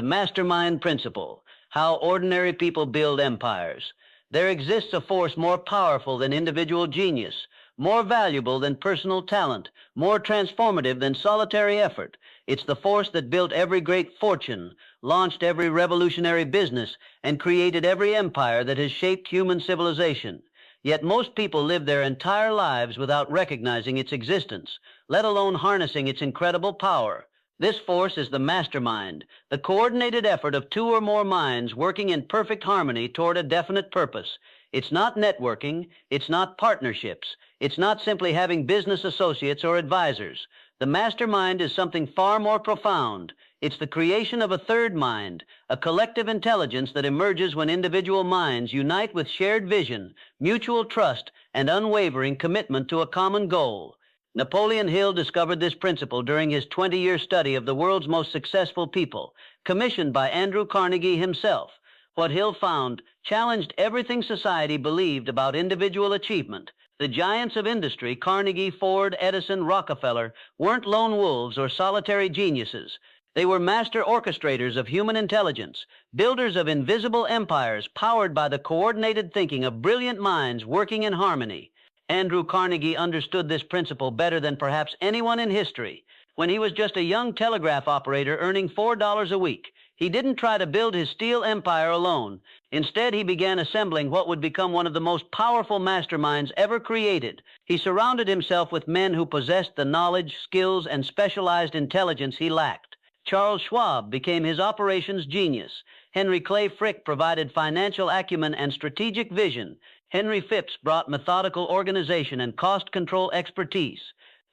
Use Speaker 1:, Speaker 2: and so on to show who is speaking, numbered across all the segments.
Speaker 1: Mastermind Principle: How Ordinary People Build Empires. There exists a force more powerful than individual genius, more valuable than personal talent, more transformative than solitary effort. It's the force that built every great fortune, launched every revolutionary business, and created every empire that has shaped human civilization. Yet most people live their entire lives without recognizing its existence, let alone harnessing its incredible power. This force is the mastermind, the coordinated effort of two or more minds working in perfect harmony toward a definite purpose. It's not networking, it's not partnerships, it's not simply having business associates or advisors. The mastermind is something far more profound. It's the creation of a third mind, a collective intelligence that emerges when individual minds unite with shared vision, mutual trust, and unwavering commitment to a common goal. Napoleon Hill discovered this principle during his 20-year study of the world's most successful people, commissioned by Andrew Carnegie himself. What Hill found challenged everything society believed about individual achievement. The giants of industry, Carnegie, Ford, Edison, Rockefeller, weren't lone wolves or solitary geniuses. They were master orchestrators of human intelligence, builders of invisible empires powered by the coordinated thinking of brilliant minds working in harmony. Andrew Carnegie understood this principle better than perhaps anyone in history. When he was just a young telegraph operator earning $4 a week, he didn't try to build his steel empire alone. Instead, he began assembling what would become one of the most powerful masterminds ever created. He surrounded himself with men who possessed the knowledge, skills, and specialized intelligence he lacked. Charles Schwab became his operations genius. Henry Clay Frick provided financial acumen and strategic vision. Henry Phipps brought methodical organization and cost control expertise.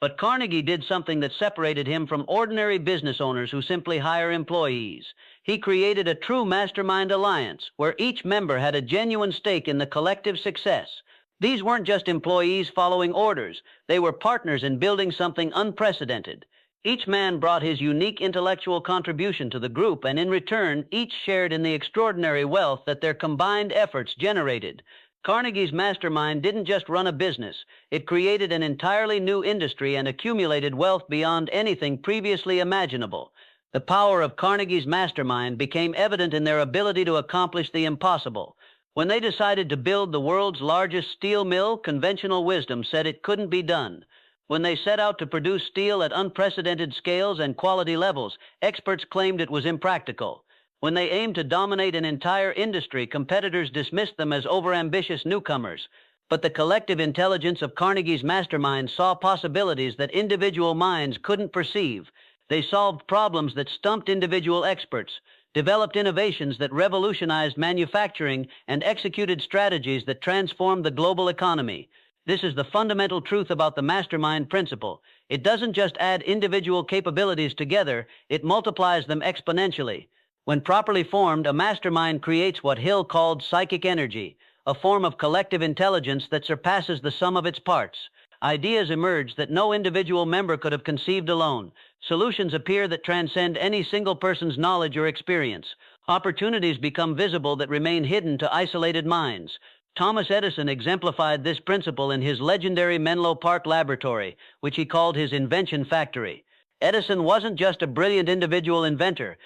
Speaker 1: But Carnegie did something that separated him from ordinary business owners who simply hire employees. He created a true mastermind alliance where each member had a genuine stake in the collective success. These weren't just employees following orders. They were partners in building something unprecedented. Each man brought his unique intellectual contribution to the group, and in return, each shared in the extraordinary wealth that their combined efforts generated. Carnegie's mastermind didn't just run a business. It created an entirely new industry and accumulated wealth beyond anything previously imaginable. The power of Carnegie's mastermind became evident in their ability to accomplish the impossible. When they decided to build the world's largest steel mill, conventional wisdom said it couldn't be done. When they set out to produce steel at unprecedented scales and quality levels, experts claimed it was impractical. When they aimed to dominate an entire industry, competitors dismissed them as overambitious newcomers. But the collective intelligence of Carnegie's mastermind saw possibilities that individual minds couldn't perceive. They solved problems that stumped individual experts, developed innovations that revolutionized manufacturing, and executed strategies that transformed the global economy. This is the fundamental truth about the mastermind principle. It doesn't just add individual capabilities together, it multiplies them exponentially. When properly formed, a mastermind creates what Hill called psychic energy, a form of collective intelligence that surpasses the sum of its parts. Ideas emerge that no individual member could have conceived alone. Solutions appear that transcend any single person's knowledge or experience. Opportunities become visible that remain hidden to isolated minds. Thomas Edison exemplified this principle in his legendary Menlo Park laboratory, which he called his invention factory. Edison wasn't just a brilliant individual inventor.